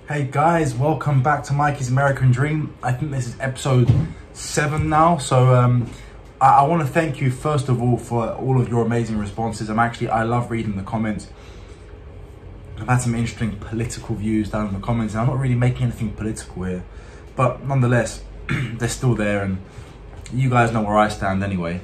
Hey guys, welcome back to Mikey's American Dream. I think this is episode 7 now. So I want to thank you first of all for all of your amazing responses. I love reading the comments. I've had some interesting political views down in the comments, and I'm not really making anything political here, but nonetheless, they're still there, and you guys know where I stand anyway.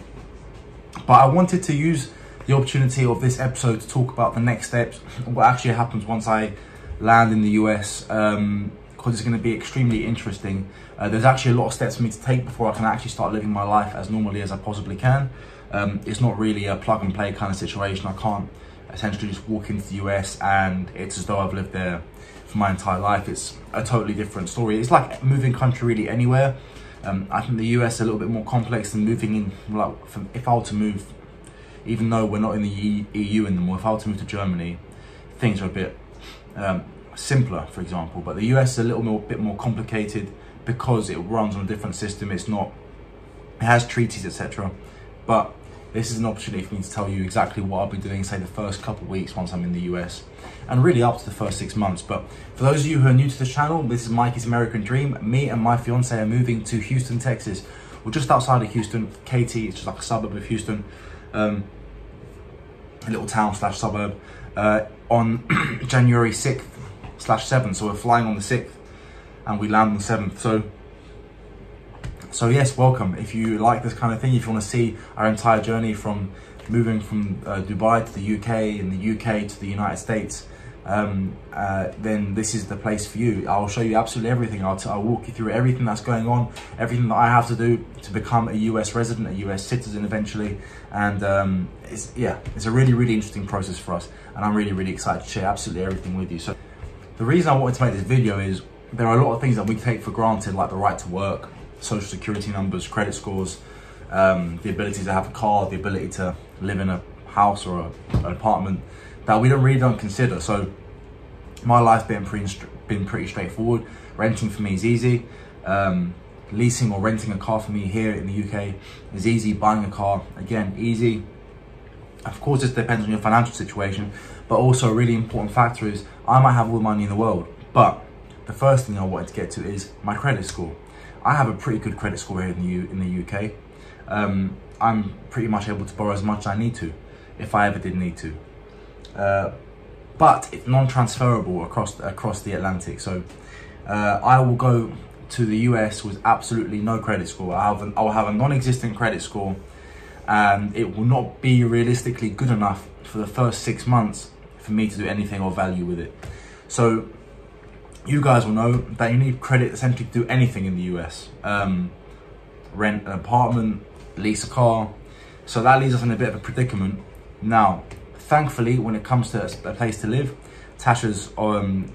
But I wanted to use the opportunity of this episode to talk about the next steps, what actually happens once I land in the US, because it's going to be extremely interesting. There's actually a lot of steps for me to take before I can actually start living my life as normally as I possibly can. It's not really a plug and play kind of situation. I can't essentially just walk into the US and it's as though I've lived there for my entire life. It's a totally different story. It's like moving country really anywhere. I think the US is a little bit more complex than moving in, like, if I were to move, even though we're not in the EU anymore, if I were to move to Germany, things are a bit simpler, for example. But the US is a bit more complicated because it runs on a different system. It has treaties, etc. But this is an opportunity for me to tell you exactly what I'll be doing, say, the first couple of weeks once I'm in the US, and really up to the first 6 months. But for those of you who are new to the channel, this is Mikey's American Dream. Me and my fiance are moving to Houston, Texas. We're just outside of Houston, Katy. It's just like a suburb of Houston, a little town / suburb, on January 6th/7th. So we're flying on the 6th and we land on the 7th. So yes, welcome. If you like this kind of thing, if you want to see our entire journey from moving from Dubai to the UK and the UK to the United States, then this is the place for you. I'll show you absolutely everything. I'll walk you through everything that's going on, everything that I have to do to become a US resident, a US citizen eventually. And it's a really interesting process for us, and I'm really excited to share absolutely everything with you. So the reason I wanted to make this video is there are a lot of things that we take for granted, like the right to work, social security numbers, credit scores, the ability to have a car, the ability to live in a house or an apartment, that we really don't consider. So my life's been pretty straightforward. Renting for me is easy. Leasing or renting a car for me here in the UK is easy. Buying a car, again, easy. Of course, this depends on your financial situation, but also a really important factor is I might have all the money in the world, but the first thing I wanted to get to is my credit score. I have a pretty good credit score here in the UK. I'm pretty much able to borrow as much as I need to, if I ever did need to. But it's non-transferable across the Atlantic. So I will go to the US with absolutely no credit score. I will have a non-existent credit score, and it will not be realistically good enough for the first 6 months for me to do anything of value with it. So you guys will know that you need credit essentially to do anything in the US. Rent an apartment, lease a car. So that leaves us in a bit of a predicament. Now, thankfully, when it comes to a place to live, Tasha's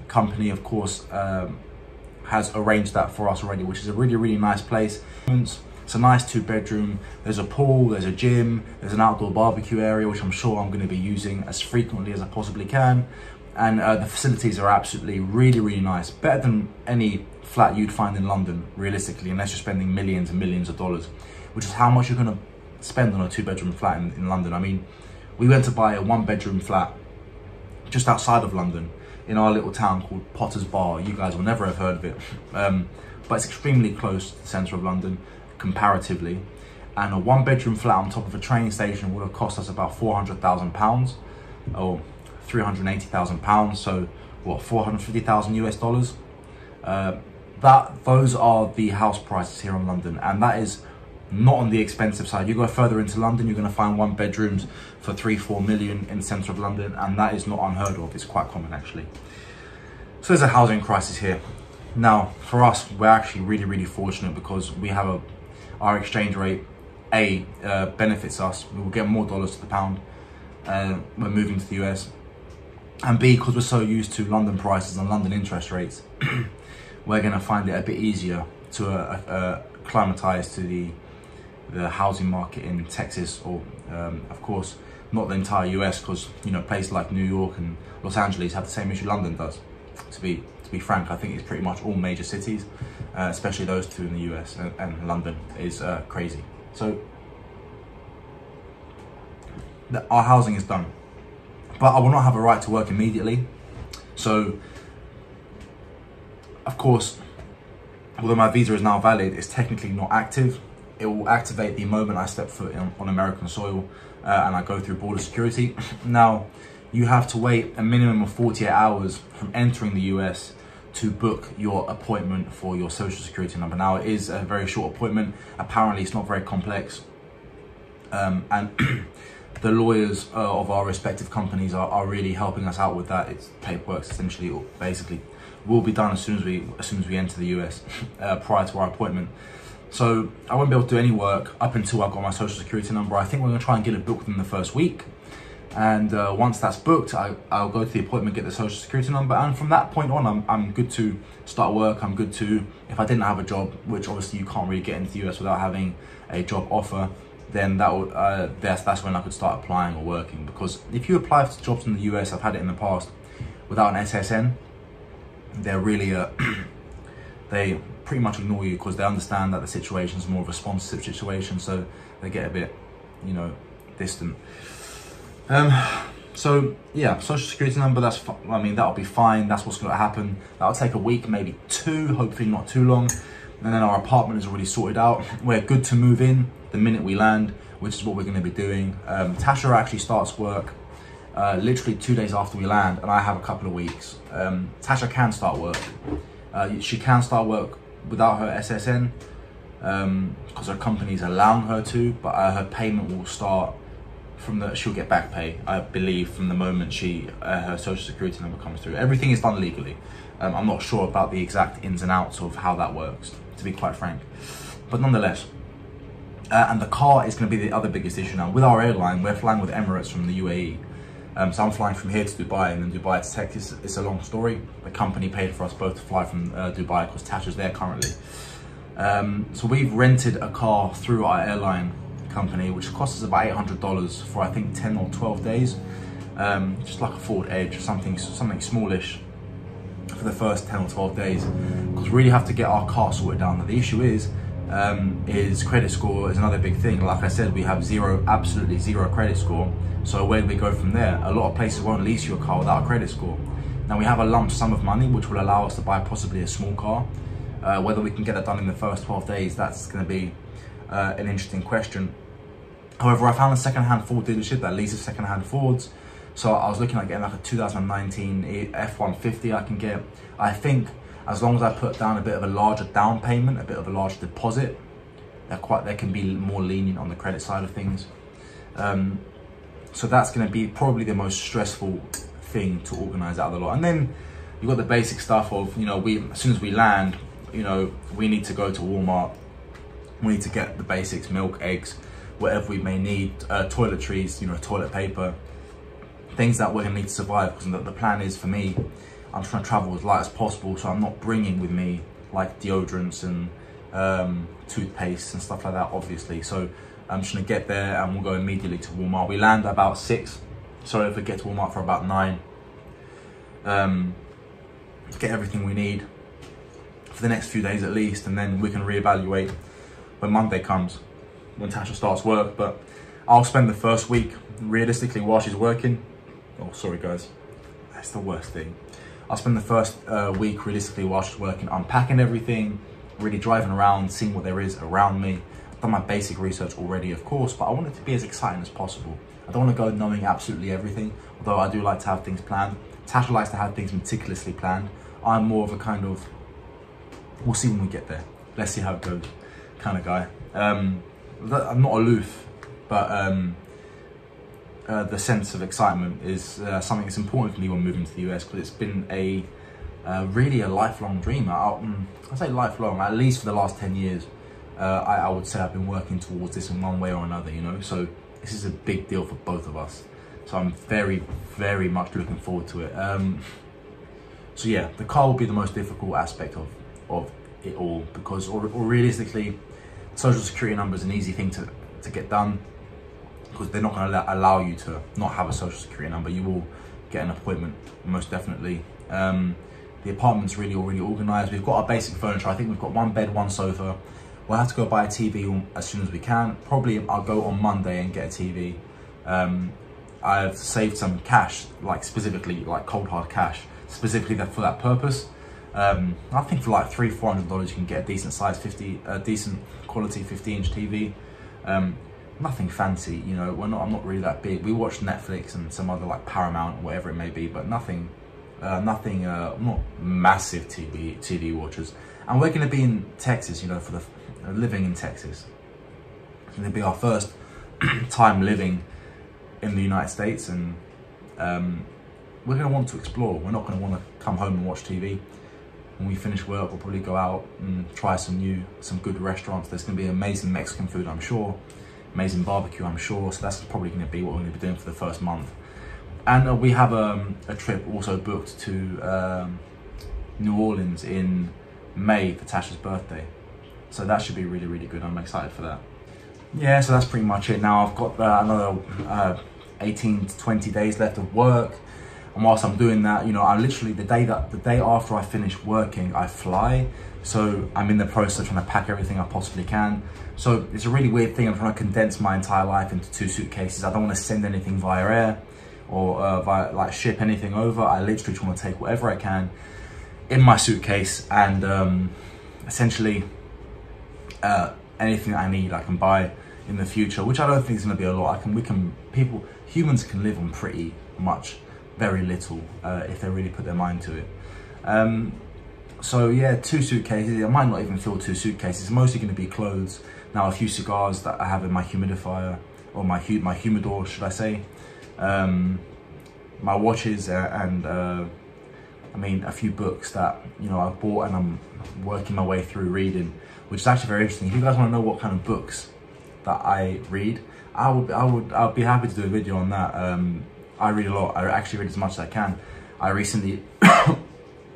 company, of course, has arranged that for us already, which is a really nice place. It's a nice 2-bedroom. There's a pool, there's a gym, there's an outdoor barbecue area, which I'm sure I'm going to be using as frequently as I possibly can. And the facilities are absolutely really nice. Better than any flat you'd find in London, realistically, unless you're spending millions and millions of dollars, which is how much you're going to spend on a 2-bedroom flat in London. I mean, we went to buy a 1-bedroom flat just outside of London in our little town called Potter's Bar. You guys will never have heard of it, but it's extremely close to the centre of London comparatively. And a 1-bedroom flat on top of a train station would have cost us about £400,000 or £380,000. So what, 450,000 US dollars? Those are the house prices here in London, and that is not on the expensive side. You go further into London, you're going to find 1-bedrooms for 3-4 million in the centre of London, and that is not unheard of. It's quite common, actually. So there's a housing crisis here. Now, for us, we're actually really fortunate because we have our exchange rate benefits us. We will get more dollars to the pound when moving to the US, and B, because we're so used to London prices and London interest rates, we're going to find it a bit easier to acclimatize to the housing market in Texas, or of course not the entire US, because places like New York and Los Angeles have the same issue London does. To be frank, I think it's pretty much all major cities, especially those two in the US, and London is crazy. So our housing is done, but I will not have a right to work immediately. So Of course, although my visa is now valid, it's technically not active. It will activate the moment I step foot on American soil and I go through border security. Now, you have to wait a minimum of 48 hours from entering the US to book your appointment for your social security number. Now, it is a very short appointment. Apparently, it's not very complex. And the lawyers of our respective companies are really helping us out with that. It's paperwork, essentially, or basically, will be done as soon as we enter the US prior to our appointment. So I won't be able to do any work up until I've got my social security number. I think we're gonna try and get it booked within the first week. And once that's booked, I'll go to the appointment, get the social security number. And from that point on, I'm good to start work. I'm good to, if I didn't have a job, which obviously you can't really get into the US without having a job offer, then that would, that's when I could start applying or working. Because if you apply for jobs in the US, I've had it in the past, without an SSN, they're really, they pretty much ignore you because they understand that the situation is more of a sponsorship situation, so they get a bit, you know, distant. So yeah, social security number, I mean, that'll be fine. That's what's going to happen. That'll take a week, maybe 2, hopefully not too long. And then our apartment is already sorted out. We're good to move in the minute we land, which is what we're going to be doing. Tasha actually starts work literally 2 days after we land, and I have a couple of weeks. Tasha can start work. She can start work without her SSN because her company is allowing her to, but her payment will start from she'll get back pay, I believe, from the moment her social security number comes through. Everything is done legally. I'm not sure about the exact ins and outs of how that works, to be quite frank, but nonetheless. And the car is going to be the other biggest issue now. With our airline, we're flying with Emirates from the UAE. So I'm flying from here to Dubai and then Dubai to Texas. It's a long story. The company paid for us both to fly from Dubai because Tasha's there currently. So we've rented a car through our airline company, which costs us about $800 for, I think, 10 or 12 days. Just like a Ford Edge or something smallish for the first 10 or 12 days. Because we really have to get our car sorted out. Now, the issue is credit score is another big thing. Like I said, we have absolutely zero credit score. So where do we go from there? A lot of places won't lease you a car without a credit score. Now we have a lump sum of money which will allow us to buy possibly a small car. Whether we can get that done in the first 12 days, that's going to be an interesting question. However, I found a second-hand Ford dealership that leases second-hand Fords. So I was looking at getting like a 2019 F-150 I can get. I think as long as I put down a bit of a larger down payment, a bit of a larger deposit, they can be more lenient on the credit side of things. So that's going to be probably the most stressful thing to organize out of the lot. And then you've got the basic stuff of, you know, as soon as we land, you know, we need to go to Walmart. We need to get the basics, milk, eggs, whatever we may need, toiletries, you know, toilet paper, things that we're going to need to survive. Because the plan is, for me, I'm trying to travel as light as possible, so I'm not bringing with me like deodorants and toothpaste and stuff like that, obviously. So I'm just gonna get there and we'll go immediately to Walmart. We land at about 6, so if we get to Walmart for about 9, get everything we need for the next few days at least, and then we can reevaluate when Monday comes, when Tasha starts work. But I'll spend the first week realistically while she's working. Oh, sorry guys, that's the worst thing. I'll spend the first week realistically while she's working, unpacking everything, really driving around, seeing what there is around me. I've done my basic research already, of course, but I want it to be as exciting as possible. I don't want to go knowing absolutely everything, although I do like to have things planned. Tasha likes to have things meticulously planned. I'm more of a kind of, we'll see when we get there, let's see how it goes kind of guy. I'm not aloof, but the sense of excitement is something that's important for me when moving to the US, because it's been really a lifelong dream. I say lifelong, at least for the last 10 years. I would say I've been working towards this in one way or another, you know, so this is a big deal for both of us. So I'm very, very much looking forward to it. So yeah, the car will be the most difficult aspect of it all, because or realistically, social security number is an easy thing to get done, because they're not going to allow you to not have a social security number. You will get an appointment, most definitely. The apartment's really already organised. We've got our basic furniture. I think we've got 1 bed, 1 sofa. We'll have to go buy a TV as soon as we can. Probably I'll go on Monday and get a TV. I've saved some cash, like specifically like cold hard cash, specifically for that purpose. I think for like $300-400 you can get a decent size decent quality 50-inch TV. Nothing fancy, you know. I'm not really that big. We watch Netflix and some other like Paramount or whatever it may be, but nothing, not massive TV watchers. And we're going to be in Texas, you know, for the living in Texas. It's going to be our first time living in the United States, and we're going to want to explore. We're not going to want to come home and watch TV. When we finish work, we'll probably go out and try some good restaurants. There's going to be amazing Mexican food, I'm sure. Amazing barbecue, I'm sure. So that's probably going to be what we're going to be doing for the first month. And we have a trip also booked to New Orleans in May for Tasha's birthday. So that should be really, really good. I'm excited for that. Yeah, so that's pretty much it. Now I've got another 18 to 20 days left of work. And whilst I'm doing that, you know, I literally, the day after I finish working, I fly. So I'm in the process of trying to pack everything I possibly can. So it's a really weird thing. I'm trying to condense my entire life into 2 suitcases. I don't want to send anything via air or via like ship anything over. I literally just want to take whatever I can in my suitcase, and essentially anything that I need I can buy in the future, which I don't think is going to be a lot. Humans can live on pretty much very little if they really put their mind to it. So yeah, 2 suitcases. I might not even fill 2 suitcases. It's mostly going to be clothes. Now a few cigars that I have in my humidifier, or my humidor, should I say. My watches and I mean a few books that, you know, I've bought and I'm working my way through reading, which is actually very interesting. If you guys want to know what kind of books that I read, I'll be happy to do a video on that. I read a lot. I actually read as much as I can. I recently, well,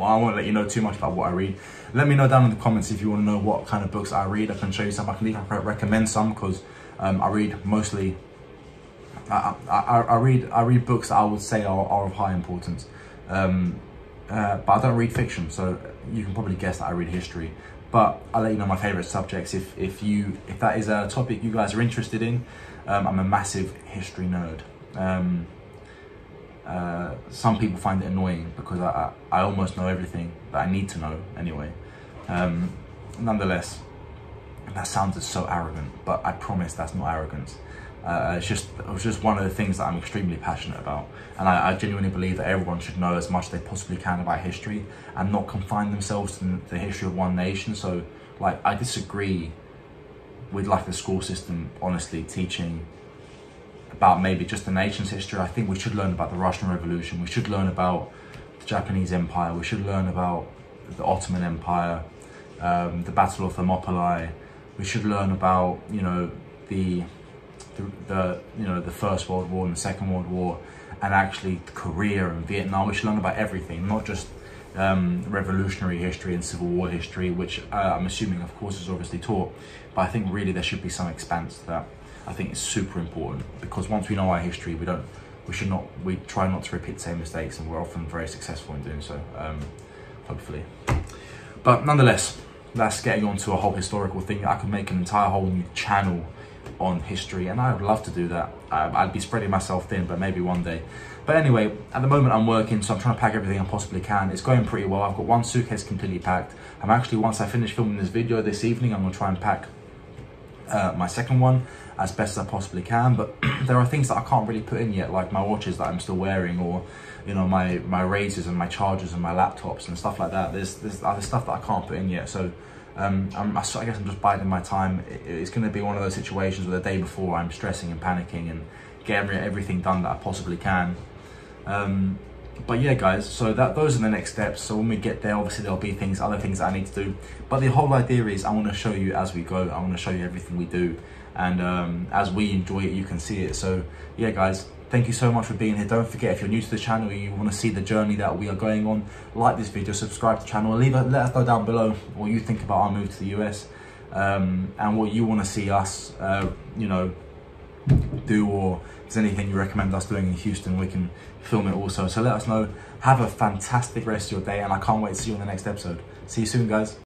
I won't let you know too much about what I read. Let me know down in the comments if you want to know what kind of books I read. I can show you some. I can even recommend some, because I read mostly. I read books that I would say are of high importance, but I don't read fiction. So you can probably guess that I read history. But I'll let you know my favourite subjects if that is a topic you guys are interested in. I'm a massive history nerd. Some people find it annoying because I almost know everything that I need to know anyway. Nonetheless, that sounds so arrogant, but I promise that's not arrogance. It was just one of the things that I'm extremely passionate about, and I genuinely believe that everyone should know as much as they possibly can about history and not confine themselves to the history of one nation. So like, I disagree with like the school system honestly teaching about maybe just the nation's history. I think we should learn about the Russian Revolution. We should learn about the Japanese Empire. We should learn about the Ottoman Empire, the Battle of Thermopylae. We should learn about, you know, the First World War and the Second World War, and actually Korea and Vietnam. We should learn about everything, not just revolutionary history and Civil War history, which I'm assuming, of course, is obviously taught. But I think really there should be some expanse to that. I think it's super important, because once we know our history, we try not to repeat the same mistakes, and we're often very successful in doing so, hopefully. But nonetheless, that's getting on to a whole historical thing. I could make an entire whole new channel on history, and I would love to do that. I'd be spreading myself thin, but maybe one day. But anyway, at the moment I'm working, so I'm trying to pack everything I possibly can. It's going pretty well. I've got 1 suitcase completely packed. I'm actually, once I finish filming this video this evening, I'm gonna try and pack my second one as best as I possibly can. But there are things that I can't really put in yet, like my watches that I'm still wearing, or, you know, my razors and my chargers and my laptops and stuff like that. There's other stuff that I can't put in yet. So I guess I'm just biding my time. It's going to be one of those situations where the day before I'm stressing and panicking and getting everything done that I possibly can. But yeah, guys, so those are the next steps. So when we get there, obviously there'll be other things that I need to do. But the whole idea is I want to show you as we go. I want to show you everything we do, and as we enjoy it, you can see it. So yeah, guys, thank you so much for being here. Don't forget, if you're new to the channel, you want to see the journey that we are going on, like this video, subscribe to the channel, and let us know down below what you think about our move to the US, and what you want to see us, you know, do, or if there's anything you recommend us doing in Houston, we can film it also. So let us know. Have a fantastic rest of your day, and I can't wait to see you on the next episode. See you soon, guys.